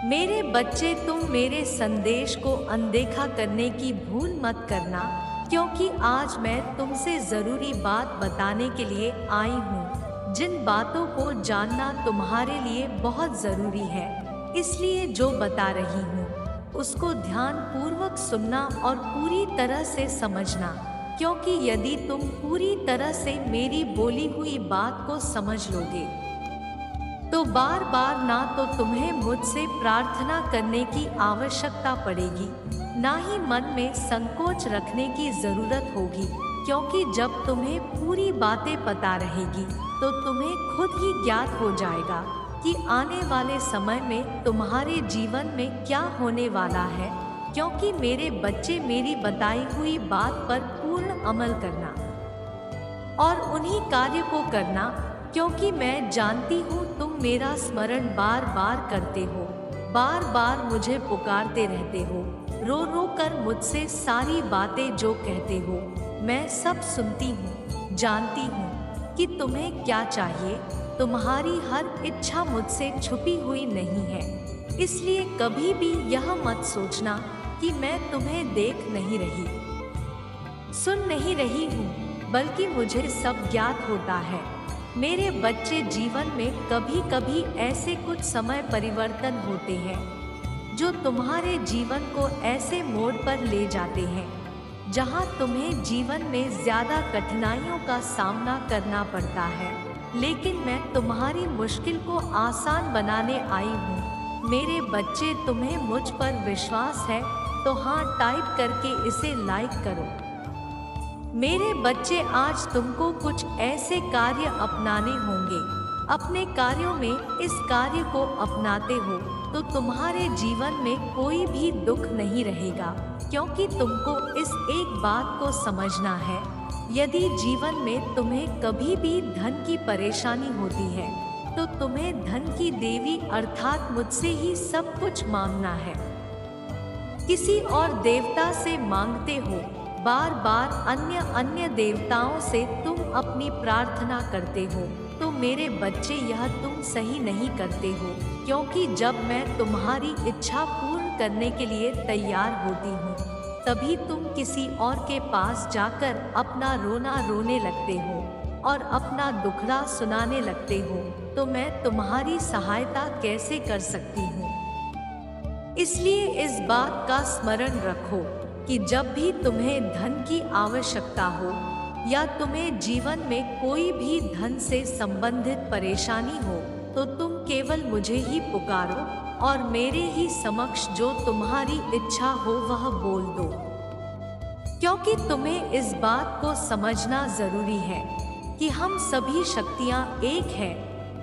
मेरे बच्चे, तुम मेरे संदेश को अनदेखा करने की भूल मत करना, क्योंकि आज मैं तुमसे ज़रूरी बात बताने के लिए आई हूँ। जिन बातों को जानना तुम्हारे लिए बहुत ज़रूरी है, इसलिए जो बता रही हूँ उसको ध्यान पूर्वक सुनना और पूरी तरह से समझना, क्योंकि यदि तुम पूरी तरह से मेरी बोली हुई बात को समझ लोगे तो बार बार ना तो तुम्हें मुझसे प्रार्थना करने की आवश्यकता पड़ेगी, ना ही मन में संकोच रखने की जरूरत होगी, क्योंकि जब तुम्हें पूरी बातें पता रहेगी तो तुम्हें खुद ही ज्ञात हो जाएगा कि आने वाले समय में तुम्हारे जीवन में क्या होने वाला है। क्योंकि मेरे बच्चे, मेरी बताई हुई बात पर पूर्ण अमल करना और उन्हीं कार्य को करना, क्योंकि मैं जानती हूँ तुम मेरा स्मरण बार बार करते हो, बार बार मुझे पुकारते रहते हो, रो रो कर मुझसे सारी बातें जो कहते हो मैं सब सुनती हूँ, जानती हूँ कि तुम्हें क्या चाहिए। तुम्हारी हर इच्छा मुझसे छुपी हुई नहीं है, इसलिए कभी भी यह मत सोचना कि मैं तुम्हें देख नहीं रही, सुन नहीं रही हूँ, बल्कि मुझे सब ज्ञात होता है। मेरे बच्चे, जीवन में कभी कभी ऐसे कुछ समय परिवर्तन होते हैं जो तुम्हारे जीवन को ऐसे मोड़ पर ले जाते हैं जहां तुम्हें जीवन में ज्यादा कठिनाइयों का सामना करना पड़ता है, लेकिन मैं तुम्हारी मुश्किल को आसान बनाने आई हूँ। मेरे बच्चे, तुम्हें मुझ पर विश्वास है तो हाँ टाइप करके इसे लाइक करो। मेरे बच्चे, आज तुमको कुछ ऐसे कार्य अपनाने होंगे। अपने कार्यों में इस कार्य को अपनाते हो तो तुम्हारे जीवन में कोई भी दुख नहीं रहेगा, क्योंकि तुमको इस एक बात को समझना है, यदि जीवन में तुम्हें कभी भी धन की परेशानी होती है तो तुम्हें धन की देवी अर्थात मुझसे ही सब कुछ मांगना है। किसी और देवता से मांगते हो, बार बार अन्य देवताओं से तुम अपनी प्रार्थना करते हो, तो मेरे बच्चे यह तुम सही नहीं करते हो, क्योंकि जब मैं तुम्हारी इच्छा पूर्ण करने के लिए तैयार होती हूँ तभी तुम किसी और के पास जाकर अपना रोना रोने लगते हो और अपना दुखड़ा सुनाने लगते हो, तो मैं तुम्हारी सहायता कैसे कर सकती हूँ। इसलिए इस बात का स्मरण रखो कि जब भी तुम्हें धन की आवश्यकता हो या तुम्हें जीवन में कोई भी धन से संबंधित परेशानी हो तो तुम केवल मुझे ही पुकारो और मेरे ही समक्ष जो तुम्हारी इच्छा हो वह बोल दो, क्योंकि तुम्हें इस बात को समझना जरूरी है कि हम सभी शक्तियाँ एक हैं,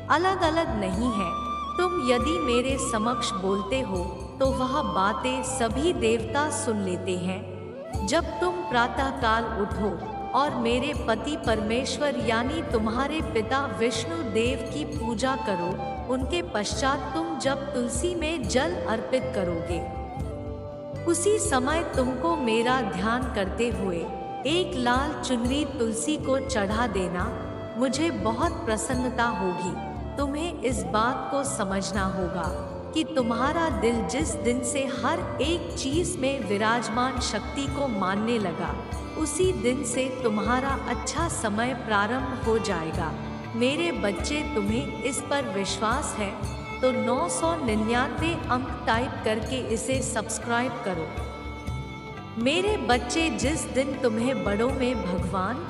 अलग अलग नहीं है। तुम यदि मेरे समक्ष बोलते हो तो वह बातें सभी देवता सुन लेते हैं। जब तुम प्रातःकाल उठो और मेरे पति परमेश्वर यानी तुम्हारे पिता विष्णु देव की पूजा करो, उनके पश्चात तुम जब तुलसी में जल अर्पित करोगे, उसी समय तुमको मेरा ध्यान करते हुए एक लाल चुनरी तुलसी को चढ़ा देना। मुझे बहुत प्रसन्नता होगी। तुम्हें इस बात को समझना होगा कि तुम्हारा दिल जिस दिन से हर एक चीज में विराजमान शक्ति को मानने लगा, उसी दिन से तुम्हारा अच्छा समय प्रारंभ हो जाएगा। मेरे बच्चे, तुम्हें इस पर विश्वास है तो 999 अंक टाइप करके इसे सब्सक्राइब करो। मेरे बच्चे, जिस दिन तुम्हें बड़ों में भगवान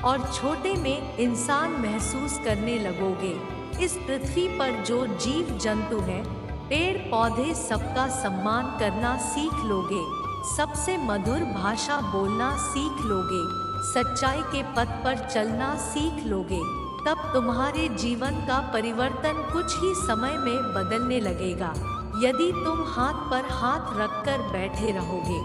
और छोटे में इंसान महसूस करने लगोगे, इस पृथ्वी पर जो जीव जंतु है, पेड़ पौधे, सबका सम्मान करना सीख लोगे, सबसे मधुर भाषा बोलना सीख लोगे, सच्चाई के पथ पर चलना सीख लोगे, तब तुम्हारे जीवन का परिवर्तन कुछ ही समय में बदलने लगेगा। यदि तुम हाथ पर हाथ रखकर बैठे रहोगे,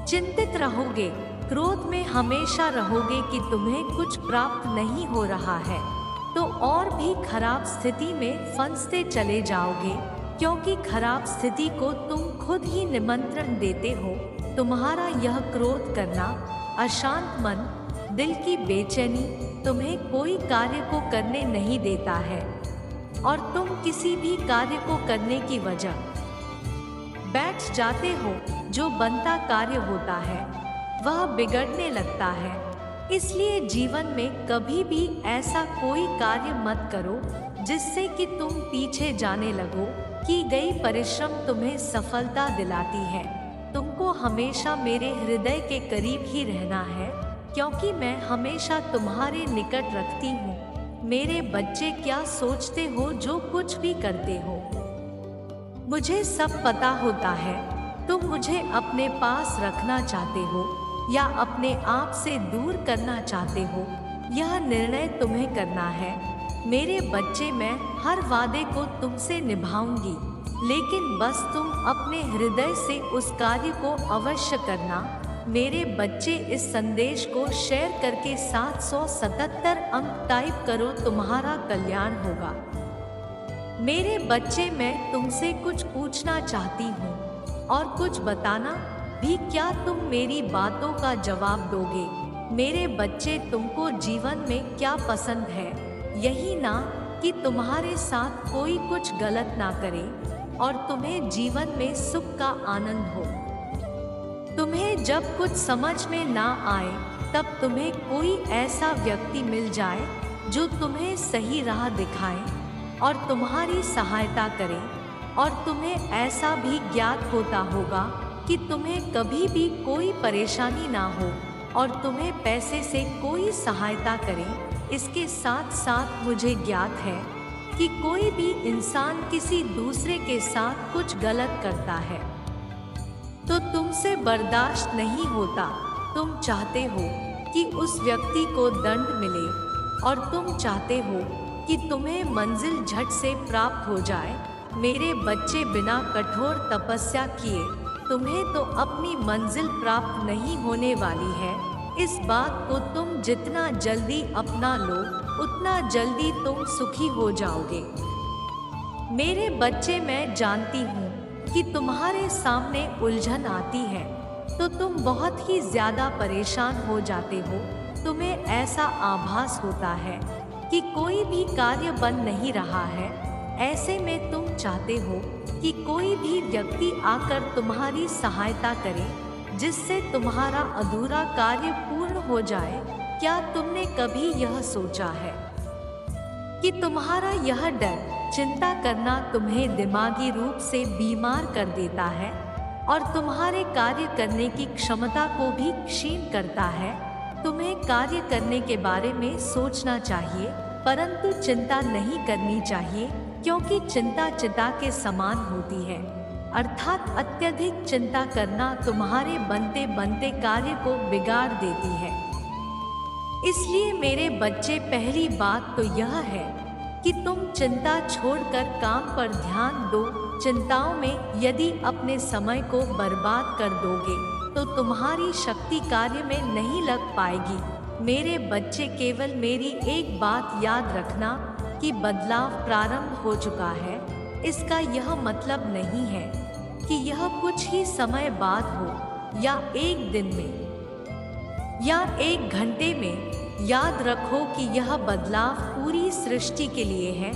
चिंतित रहोगे, क्रोध में हमेशा रहोगे कि तुम्हें कुछ प्राप्त नहीं हो रहा है, तो और भी खराब स्थिति में फंसते चले जाओगे, क्योंकि खराब स्थिति को तुम खुद ही निमंत्रण देते हो। तुम्हारा यह क्रोध करना, अशांत मन, दिल की बेचैनी तुम्हें कोई कार्य को करने नहीं देता है। और तुम किसी भी कार्य को करने की वजह बैठ जाते हो, जो बनता कार्य होता है वह बिगड़ने लगता है। इसलिए जीवन में कभी भी ऐसा कोई कार्य मत करो जिससे कि तुम पीछे जाने लगो। की गई परिश्रम तुम्हें सफलता दिलाती है। तुमको हमेशा मेरे हृदय के करीब ही रहना है, क्योंकि मैं हमेशा तुम्हारे निकट रखती हूँ। मेरे बच्चे क्या सोचते हो जो कुछ भी करते हो, मुझे सब पता होता है। तुम मुझे अपने पास रखना चाहते हो या अपने आप से दूर करना चाहते हो, यह निर्णय तुम्हें करना है। मेरे बच्चे, मैं हर वादे को तुमसे निभाऊंगी, लेकिन बस तुम अपने हृदय से उस कार्य को अवश्य करना। मेरे बच्चे, इस संदेश को शेयर करके 777 अंक टाइप करो, तुम्हारा कल्याण होगा। मेरे बच्चे, मैं तुमसे कुछ पूछना चाहती हूँ और कुछ बताना भी। क्या तुम मेरी बातों का जवाब दोगे? मेरे बच्चे, तुमको जीवन में क्या पसंद है? यही ना कि तुम्हारे साथ कोई कुछ गलत ना करे और तुम्हें जीवन में सुख का आनंद हो। तुम्हें जब कुछ समझ में ना आए तब तुम्हें कोई ऐसा व्यक्ति मिल जाए जो तुम्हें सही राह दिखाए और तुम्हारी सहायता करे। और तुम्हें ऐसा भी ज्ञात होता होगा कि तुम्हें कभी भी कोई परेशानी ना हो और तुम्हें पैसे से कोई सहायता करे। इसके साथ साथ मुझे ज्ञात है कि कोई भी इंसान किसी दूसरे के साथ कुछ गलत करता है तो तुमसे बर्दाश्त नहीं होता। तुम चाहते हो कि उस व्यक्ति को दंड मिले और तुम चाहते हो कि तुम्हें मंजिल झट से प्राप्त हो जाए। मेरे बच्चे, बिना कठोर तपस्या किए तुम्हें तो अपनी मंजिल प्राप्त नहीं होने वाली है। इस बात को तुम जितना जल्दी अपना लो उतना जल्दी तुम सुखी हो जाओगे। मेरे बच्चे, मैं जानती हूँ कि तुम्हारे सामने उलझन आती है तो तुम बहुत ही ज्यादा परेशान हो जाते हो। तुम्हें ऐसा आभास होता है कि कोई भी कार्य बन नहीं रहा है। ऐसे में तुम चाहते हो कि कोई भी व्यक्ति आकर तुम्हारी सहायता करे जिससे तुम्हारा अधूरा कार्य पूर्ण हो जाए। क्या तुमने कभी यह सोचा है कि तुम्हारा यह डर, चिंता करना तुम्हें दिमागी रूप से बीमार कर देता है और तुम्हारे कार्य करने की क्षमता को भी क्षीण करता है? तुम्हें कार्य करने के बारे में सोचना चाहिए, परंतु चिंता नहीं करनी चाहिए, क्योंकि चिंता चिता के समान होती है। अर्थात अत्यधिक चिंता करना तुम्हारे बनते बनते कार्य को बिगाड़ देती है। इसलिए मेरे बच्चे, पहली बात तो यह है कि तुम चिंता छोड़कर काम पर ध्यान दो। चिंताओं में यदि अपने समय को बर्बाद कर दोगे तो तुम्हारी शक्ति कार्य में नहीं लग पाएगी। मेरे बच्चे, केवल मेरी एक बात याद रखना कि बदलाव प्रारंभ हो चुका है। इसका यह मतलब नहीं है कि यह कुछ ही समय बाद हो या एक दिन में या एक घंटे में। याद रखो कि यह बदलाव पूरी सृष्टि के लिए है,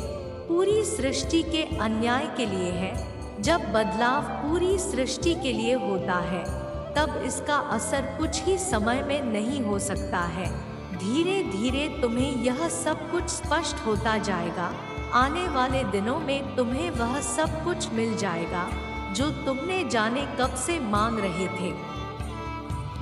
पूरी सृष्टि के अन्याय के लिए है। जब बदलाव पूरी सृष्टि के लिए होता है तब इसका असर कुछ ही समय में नहीं हो सकता है। धीरे धीरे तुम्हें यह सब कुछ स्पष्ट होता जाएगा। आने वाले दिनों में तुम्हें वह सब कुछ मिल जाएगा जो तुमने जाने कब से मांग रहे थे।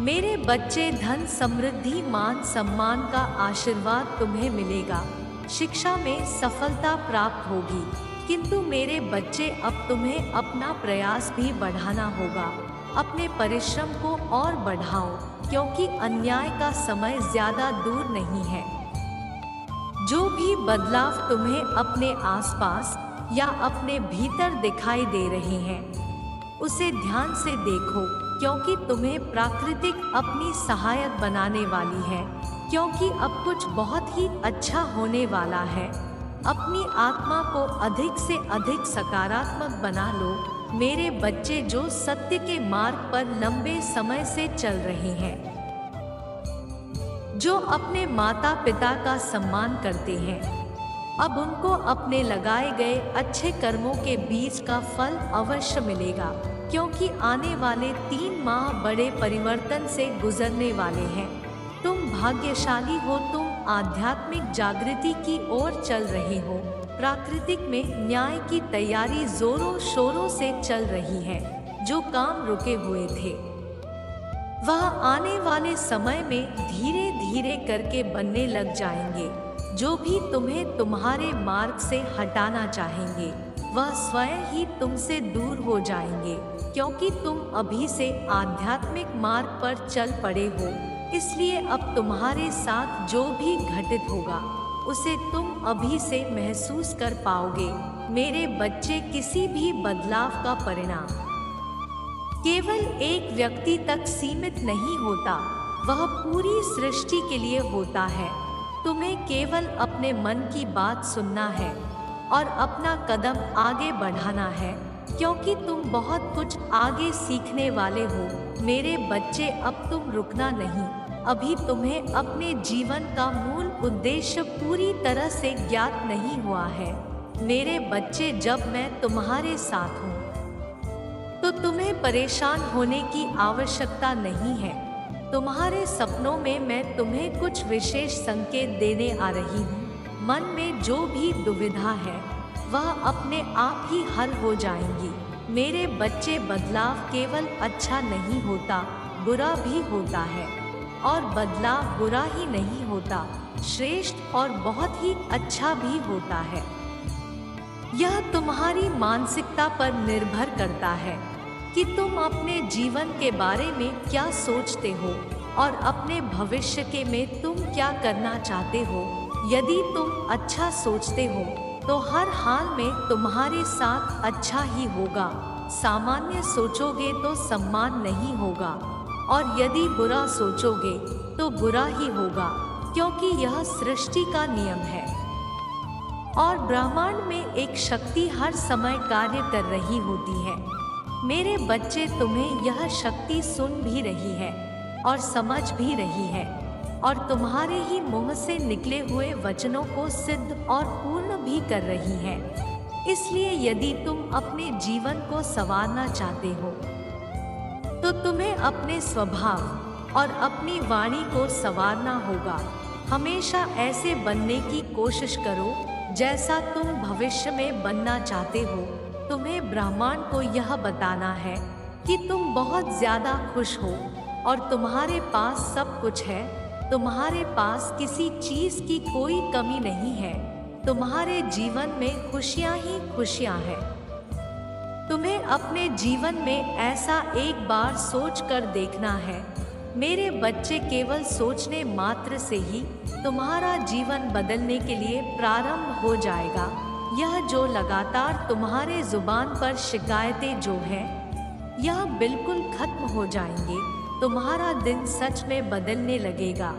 मेरे बच्चे, धन, समृद्धि, मान सम्मान का आशीर्वाद तुम्हें मिलेगा। शिक्षा में सफलता प्राप्त होगी, किंतु मेरे बच्चे, अब तुम्हें अपना प्रयास भी बढ़ाना होगा। अपने परिश्रम को और बढ़ाओ, क्योंकि अन्याय का समय ज्यादा दूर नहीं है। जो भी बदलाव तुम्हें अपने आसपास या अपने भीतर दिखाई दे रहे हैं, उसे ध्यान से देखो, क्योंकि तुम्हें प्राकृतिक अपनी सहायक बनाने वाली है। क्योंकि अब कुछ बहुत ही अच्छा होने वाला है। अपनी आत्मा को अधिक से अधिक सकारात्मक बना लो। मेरे बच्चे, जो सत्य के मार्ग पर लंबे समय से चल रहे हैं, जो अपने माता पिता का सम्मान करते हैं अब उनको अपने लगाए गए अच्छे कर्मों के बीज का फल अवश्य मिलेगा, क्योंकि आने वाले 3 माह बड़े परिवर्तन से गुजरने वाले हैं। तुम भाग्यशाली हो, तुम आध्यात्मिक जागृति की ओर चल रहे हो। प्राकृतिक में न्याय की तैयारी जोरों शोरों से चल रही है। जो काम रुके हुए थे वह आने वाले समय में धीरे धीरे करके बनने लग जाएंगे। जो भी तुम्हें तुम्हारे मार्ग से हटाना चाहेंगे वह स्वयं ही तुमसे दूर हो जाएंगे, क्योंकि तुम अभी से आध्यात्मिक मार्ग पर चल पड़े हो। इसलिए अब तुम्हारे साथ जो भी घटित होगा उसे तुम अभी से महसूस कर पाओगे। मेरे बच्चे, किसी भी बदलाव का परिणाम केवल एक व्यक्ति तक सीमित नहीं होता, वह पूरी सृष्टि के लिए होता है। तुम्हें केवल अपने मन की बात सुनना है और अपना कदम आगे बढ़ाना है, क्योंकि तुम बहुत कुछ आगे सीखने वाले हो। मेरे बच्चे, अब तुम रुकना नहीं। अभी तुम्हें अपने जीवन का मूल उद्देश्य पूरी तरह से ज्ञात नहीं हुआ है। मेरे बच्चे, जब मैं तुम्हारे साथ हूँ तो तुम्हें परेशान होने की आवश्यकता नहीं है। तुम्हारे सपनों में मैं तुम्हें कुछ विशेष संकेत देने आ रही हूँ। मन में जो भी दुविधा है वह अपने आप ही हल हो जाएंगी। मेरे बच्चे, बदलाव केवल अच्छा नहीं होता, बुरा भी होता है। और बदलाव बुरा ही नहीं होता, श्रेष्ठ और बहुत ही अच्छा भी होता है। यह तुम्हारी मानसिकता पर निर्भर करता है कि तुम अपने जीवन के बारे में क्या सोचते हो और अपने भविष्य के में तुम क्या करना चाहते हो। यदि तुम अच्छा सोचते हो तो हर हाल में तुम्हारे साथ अच्छा ही होगा। सामान्य सोचोगे तो सम्मान नहीं होगा, और यदि बुरा सोचोगे तो बुरा ही होगा, क्योंकि यह सृष्टि का नियम है। और ब्रह्मांड में एक शक्ति हर समय कार्य कर रही होती है। मेरे बच्चे, तुम्हें यह शक्ति सुन भी रही है और समझ भी रही है, और तुम्हारे ही मुंह से निकले हुए वचनों को सिद्ध और पूर्ण भी कर रही है। इसलिए यदि तुम अपने जीवन को संवारना चाहते हो तो तुम्हें अपने स्वभाव और अपनी वाणी को संवारना होगा। हमेशा ऐसे बनने की कोशिश करो जैसा तुम भविष्य में बनना चाहते हो। तुम्हें ब्रह्मांड को यह बताना है कि तुम बहुत ज्यादा खुश हो और तुम्हारे पास सब कुछ है। तुम्हारे पास किसी चीज की कोई कमी नहीं है। तुम्हारे जीवन में खुशियां ही खुशियां हैं। तुम्हें अपने जीवन में ऐसा एक बार सोच कर देखना है। मेरे बच्चे, केवल सोचने मात्र से ही तुम्हारा जीवन बदलने के लिए प्रारंभ हो जाएगा। यह जो लगातार तुम्हारे जुबान पर शिकायतें जो है यह बिल्कुल खत्म हो जाएंगे। तुम्हारा दिन सच में बदलने लगेगा।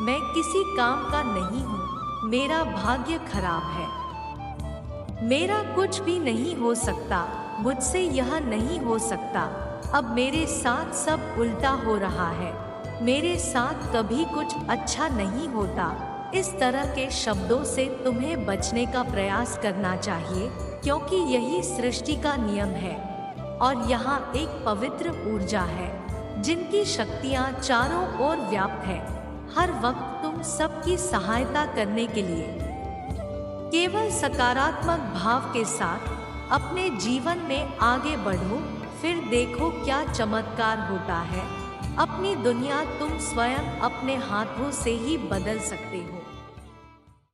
मैं किसी काम का नहीं हूँ, मेरा भाग्य खराब है, मेरा कुछ भी नहीं हो सकता, मुझसे यह नहीं हो सकता, अब मेरे साथ सब उल्टा हो रहा है, मेरे साथ कभी कुछ अच्छा नहीं होता। इस तरह के शब्दों से तुम्हें बचने का प्रयास करना चाहिए, क्योंकि यही सृष्टि का नियम है। और यहाँ एक पवित्र ऊर्जा है जिनकी शक्तियाँ चारों ओर व्याप्त है। हर वक्त तुम सबकी सहायता करने के लिए केवल सकारात्मक भाव के साथ अपने जीवन में आगे बढ़ो, फिर देखो क्या चमत्कार होता है। अपनी दुनिया तुम स्वयं अपने हाथों से ही बदल सकते हो।